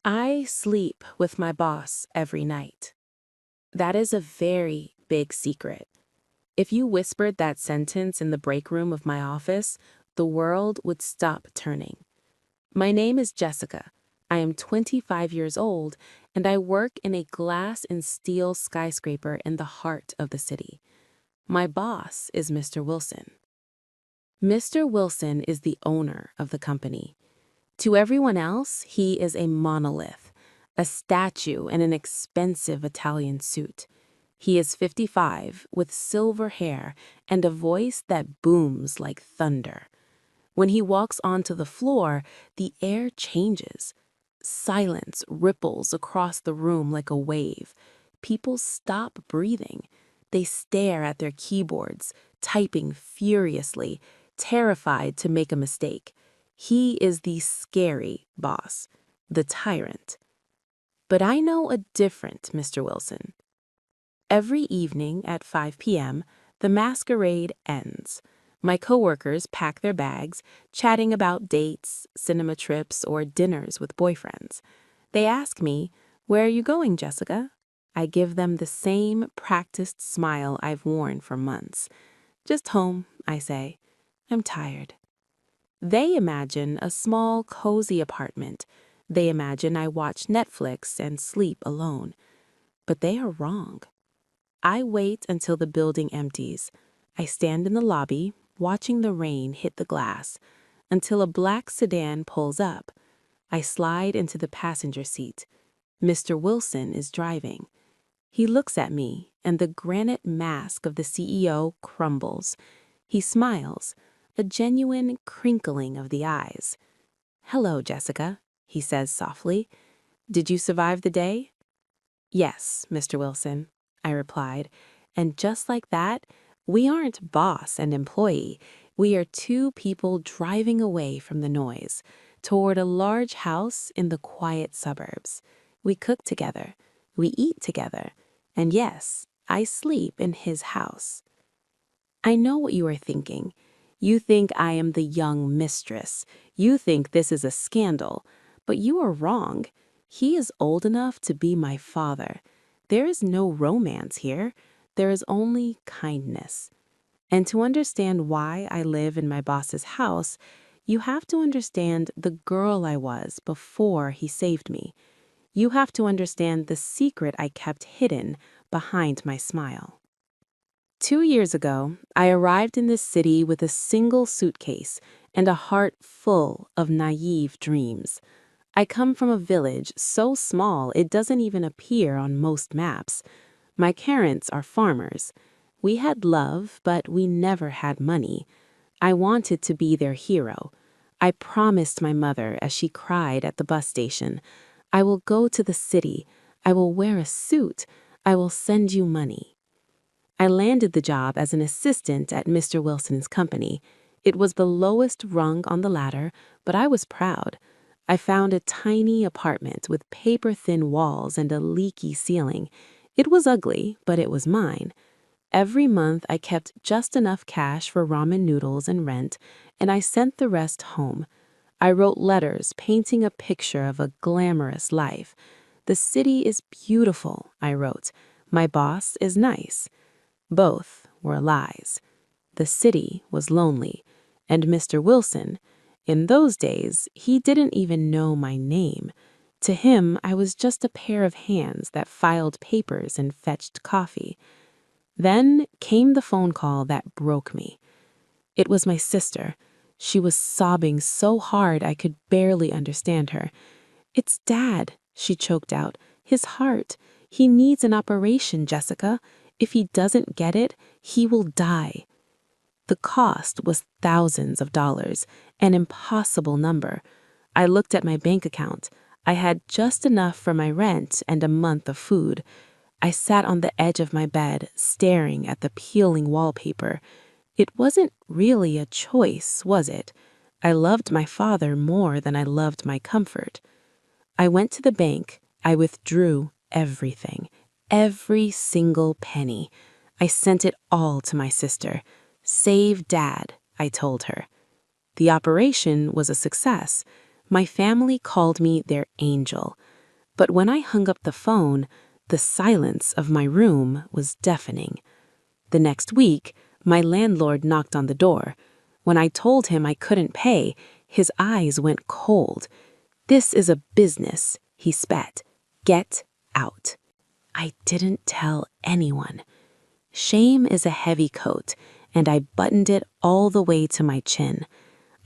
I sleep with my boss every night. That is a very big secret. If you whispered that sentence in the break room of my office, the world would stop turning. My name is Jessica. I am 25 years old, and I work in a glass and steel skyscraper in the heart of the city. My boss is Mr. Wilson. Mr. Wilson is the owner of the company. To everyone else, he is a monolith, a statue in an expensive Italian suit. He is 55, with silver hair and a voice that booms like thunder. When he walks onto the floor, the air changes. Silence ripples across the room like a wave. People stop breathing. They stare at their keyboards, typing furiously, terrified to make a mistake. He is the scary boss, the tyrant. But I know a different Mr. Wilson. Every evening at 5 p.m., the masquerade ends. My coworkers pack their bags, chatting about dates, cinema trips, or dinners with boyfriends. They ask me, "Where are you going, Jessica?" I give them the same practiced smile I've worn for months. "Just home," I say. "I'm tired." They imagine a small, cozy apartment. They imagine I watch Netflix and sleep alone. But they are wrong. I wait until the building empties. I stand in the lobby, watching the rain hit the glass, until a black sedan pulls up. I slide into the passenger seat. Mr. Wilson is driving. He looks at me, and the granite mask of the CEO crumbles. He smiles, a genuine crinkling of the eyes. "Hello, Jessica," he says softly. "Did you survive the day?" "Yes, Mr. Wilson," I replied. And just like that, we aren't boss and employee. We are two people driving away from the noise, toward a large house in the quiet suburbs. We cook together. We eat together. And yes, I sleep in his house. I know what you are thinking. You think I am the young mistress. You think this is a scandal. But you are wrong. He is old enough to be my father. There is no romance here. There is only kindness. And to understand why I live in my boss's house, you have to understand the girl I was before he saved me. You have to understand the secret I kept hidden behind my smile. 2 years ago, I arrived in this city with a single suitcase and a heart full of naive dreams. I come from a village so small it doesn't even appear on most maps. My parents are farmers. We had love, but we never had money. I wanted to be their hero. I promised my mother as she cried at the bus station, "I will go to the city. I will wear a suit. I will send you money." I landed the job as an assistant at Mr. Wilson's company. It was the lowest rung on the ladder, but I was proud. I found a tiny apartment with paper-thin walls and a leaky ceiling. It was ugly, but it was mine. Every month, I kept just enough cash for ramen noodles and rent, and I sent the rest home. I wrote letters painting a picture of a glamorous life. "The city is beautiful," I wrote. "My boss is nice." Both were lies. The city was lonely, and Mr. Wilson, in those days, he didn't even know my name. To him, I was just a pair of hands that filed papers and fetched coffee. Then came the phone call that broke me. It was my sister. She was sobbing so hard I could barely understand her. "It's Dad," she choked out. "His heart. He needs an operation, Jessica. If he doesn't get it, he will die." The cost was thousands of dollars, an impossible number. I looked at my bank account. I had just enough for my rent and a month of food. I sat on the edge of my bed, staring at the peeling wallpaper. It wasn't really a choice, was it? I loved my father more than I loved my comfort. I went to the bank. I withdrew everything, every single penny. I sent it all to my sister. "Save Dad," I told her. The operation was a success. My family called me their angel. But when I hung up the phone, the silence of my room was deafening. The next week, my landlord knocked on the door. When I told him I couldn't pay, his eyes went cold. "This is a business," he spat. "Get out." I didn't tell anyone. Shame is a heavy coat, and I buttoned it all the way to my chin.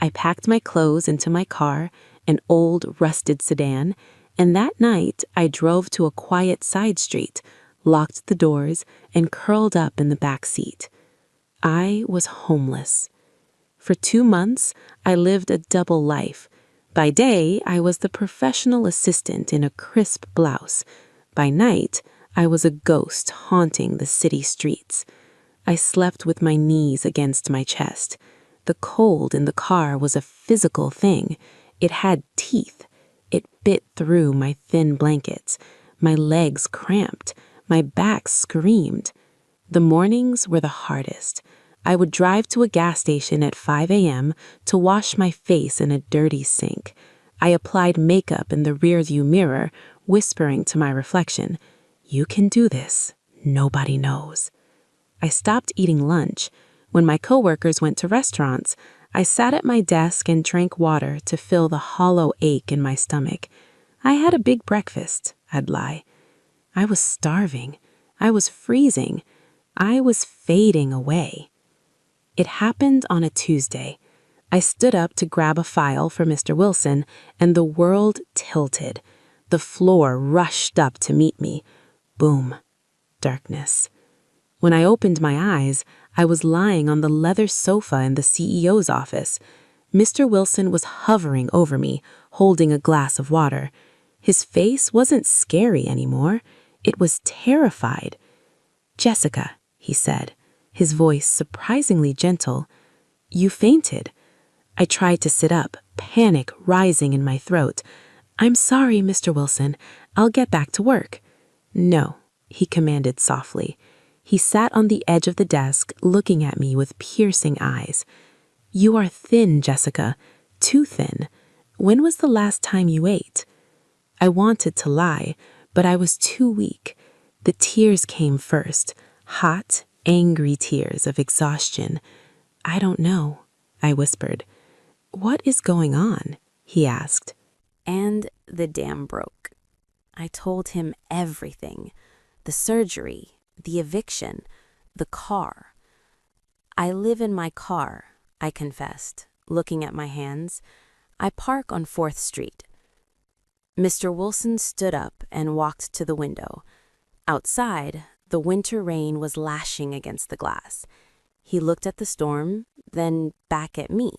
I packed my clothes into my car, an old rusted sedan, and that night I drove to a quiet side street, locked the doors, and curled up in the back seat. I was homeless. For 2 months, I lived a double life. By day, I was the professional assistant in a crisp blouse. By night, I was a ghost haunting the city streets. I slept with my knees against my chest. The cold in the car was a physical thing. It had teeth. It bit through my thin blankets. My legs cramped. My back screamed. The mornings were the hardest. I would drive to a gas station at 5 a.m. to wash my face in a dirty sink. I applied makeup in the rearview mirror, whispering to my reflection, "You can do this. Nobody knows." I stopped eating lunch. When my coworkers went to restaurants, I sat at my desk and drank water to fill the hollow ache in my stomach. I had a big breakfast, I'd lie. I was starving. I was freezing. I was fading away. It happened on a Tuesday. I stood up to grab a file for Mr. Wilson, and the world tilted. The floor rushed up to meet me. Boom. Darkness. When I opened my eyes, I was lying on the leather sofa in the CEO's office. Mr. Wilson was hovering over me, holding a glass of water. His face wasn't scary anymore. It was terrified. "Jessica," he said, his voice surprisingly gentle, "you fainted." I tried to sit up, panic rising in my throat. "I'm sorry, Mr. Wilson. I'll get back to work." "No," he commanded softly. He sat on the edge of the desk, looking at me with piercing eyes. "You are thin, Jessica. Too thin. When was the last time you ate?" I wanted to lie, but I was too weak. The tears came first, hot, angry tears of exhaustion. "I don't know," I whispered. "What is going on?" he asked. And the dam broke. I told him everything. The surgery, the eviction, the car. "I live in my car," I confessed, looking at my hands. "I park on 4th Street. Mr. Wilson stood up and walked to the window. Outside, the winter rain was lashing against the glass. He looked at the storm, then back at me.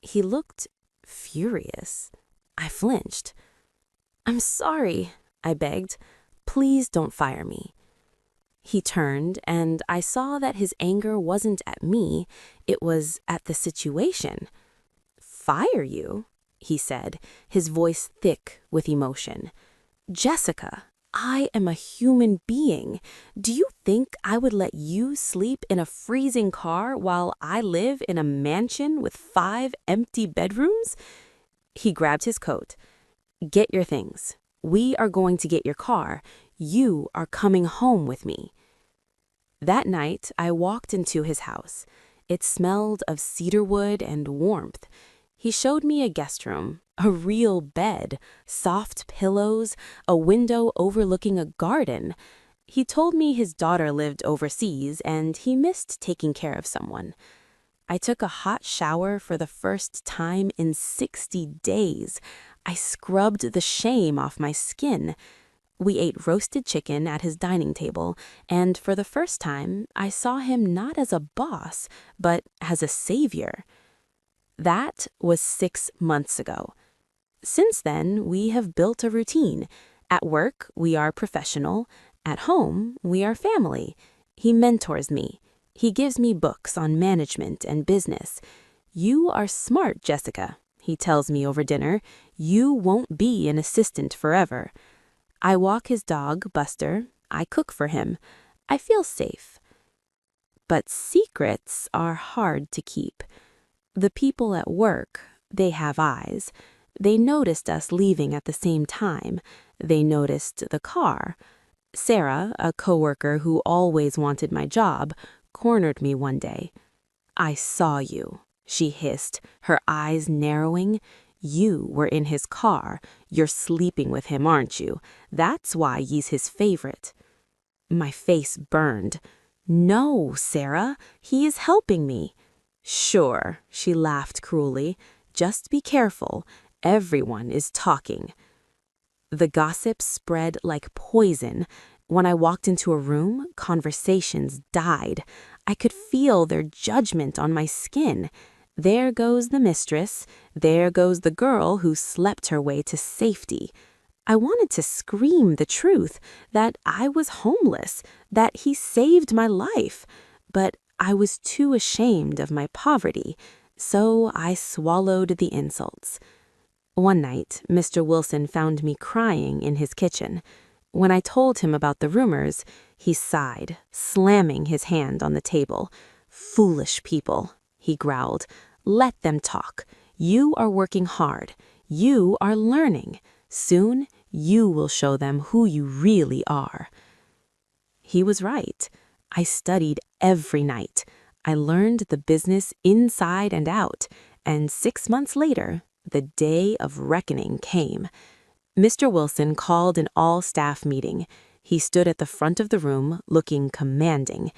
He looked furious. I flinched. "I'm sorry," I begged. "Please don't fire me." He turned, and I saw that his anger wasn't at me, it was at the situation. "Fire you?" he said, his voice thick with emotion. "Jessica, I am a human being. Do you think I would let you sleep in a freezing car while I live in a mansion with 5 empty bedrooms?" He grabbed his coat. "Get your things. We are going to get your car. You are coming home with me." That night, I walked into his house. It smelled of cedarwood and warmth. He showed me a guest room, a real bed, soft pillows, a window overlooking a garden. He told me his daughter lived overseas and he missed taking care of someone. I took a hot shower for the first time in 60 days. I scrubbed the shame off my skin. We ate roasted chicken at his dining table, and for the first time, I saw him not as a boss, but as a savior. That was 6 months ago. Since then, we have built a routine. At work, we are professional. At home, we are family. He mentors me. He gives me books on management and business. "You are smart, Jessica," he tells me over dinner. "You won't be an assistant forever." I walk his dog, Buster. I cook for him. I feel safe. But secrets are hard to keep. The people at work, they have eyes. They noticed us leaving at the same time. They noticed the car. Sarah, a coworker who always wanted my job, cornered me one day. "I saw you," she hissed, her eyes narrowing. "You were in his car. You're sleeping with him, aren't you? That's why he's his favorite." My face burned. "No, Sarah, he is helping me." "Sure," she laughed cruelly. "Just be careful. Everyone is talking." The gossip spread like poison. When I walked into a room, conversations died. I could feel their judgment on my skin. There goes the mistress. There goes the girl who slept her way to safety. I wanted to scream the truth, that I was homeless, that he saved my life. But I was too ashamed of my poverty, so I swallowed the insults. One night, Mr. Wilson found me crying in his kitchen. When I told him about the rumors, he sighed, slamming his hand on the table. "Foolish people," he growled. "Let them talk. You are working hard. You are learning. Soon, you will show them who you really are." He was right. I studied every night. I learned the business inside and out, and 6 months later, the day of reckoning came. Mr. Wilson called an all-staff meeting. He stood at the front of the room, looking commanding.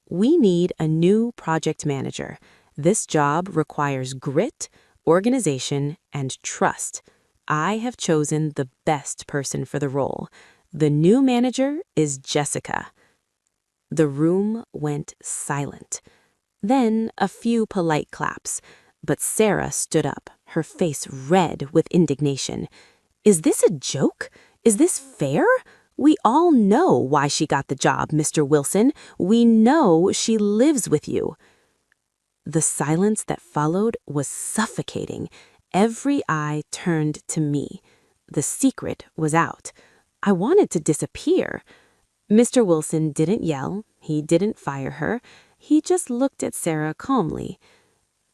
"We need a new project manager. This job requires grit, organization, and trust. I have chosen the best person for the role. The new manager is Jessica." The room went silent. Then a few polite claps. But Sarah stood up, her face red with indignation. "Is this a joke? Is this fair? We all know why she got the job, Mr. Wilson. We know she lives with you." The silence that followed was suffocating. Every eye turned to me. The secret was out. I wanted to disappear. Mr. Wilson didn't yell. He didn't fire her. He just looked at Sarah calmly.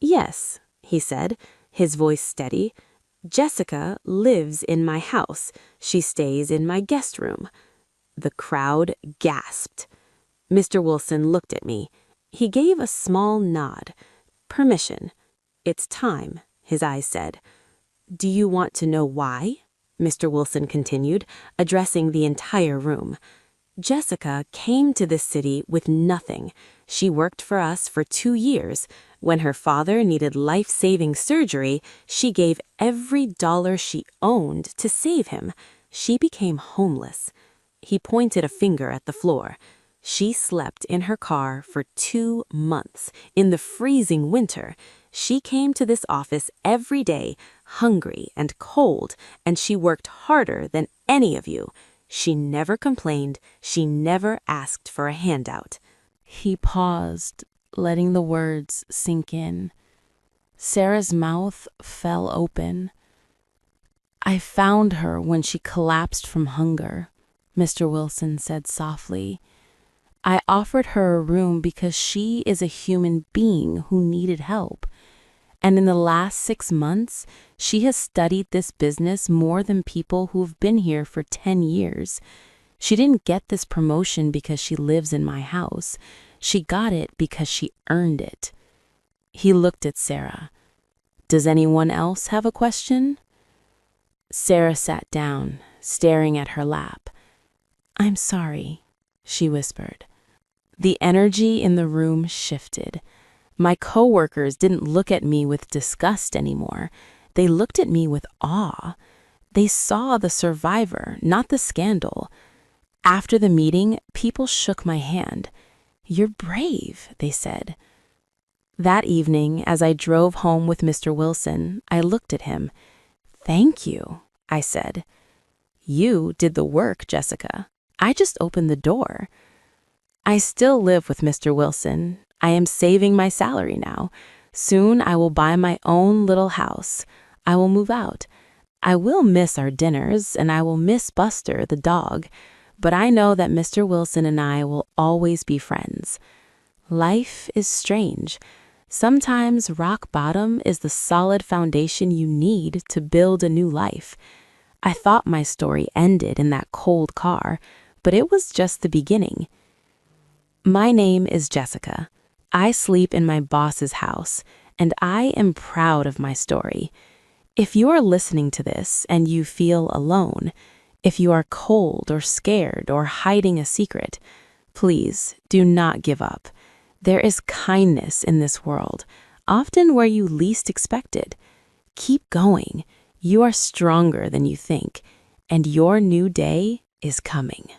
"Yes," he said, his voice steady. "Jessica lives in my house. She stays in my guest room." The crowd gasped. Mr. Wilson looked at me. He gave a small nod. "Permission. It's time," his eyes said. "Do you want to know why?" Mr. Wilson continued, addressing the entire room. "Jessica came to this city with nothing. She worked for us for 2 years. When her father needed life-saving surgery, she gave every dollar she owned to save him. She became homeless." He pointed a finger at the floor. "She slept in her car for 2 months, in the freezing winter. She came to this office every day, hungry and cold, and she worked harder than any of you. She never complained. She never asked for a handout." He paused, letting the words sink in. Sarah's mouth fell open. "I found her when she collapsed from hunger," Mr. Wilson said softly. "I offered her a room because she is a human being who needed help. And in the last 6 months, she has studied this business more than people who've been here for 10 years. She didn't get this promotion because she lives in my house. She got it because she earned it." He looked at Sarah. "Does anyone else have a question?" Sarah sat down, staring at her lap. "I'm sorry," she whispered. The energy in the room shifted. My coworkers didn't look at me with disgust anymore. They looked at me with awe. They saw the survivor, not the scandal. After the meeting, people shook my hand. "You're brave," they said. That evening, as I drove home with Mr. Wilson, I looked at him. "Thank you," I said. "You did the work, Jessica. I just opened the door." I still live with Mr. Wilson. I am saving my salary now. Soon I will buy my own little house. I will move out. I will miss our dinners, and I will miss Buster, the dog. But I know that Mr. Wilson and I will always be friends. Life is strange. Sometimes rock bottom is the solid foundation you need to build a new life. I thought my story ended in that cold car, but it was just the beginning. My name is Jessica. I sleep in my boss's house, and I am proud of my story. If you are listening to this and you feel alone, if you are cold or scared or hiding a secret, please do not give up. There is kindness in this world, often where you least expect it. Keep going. You are stronger than you think, and your new day is coming.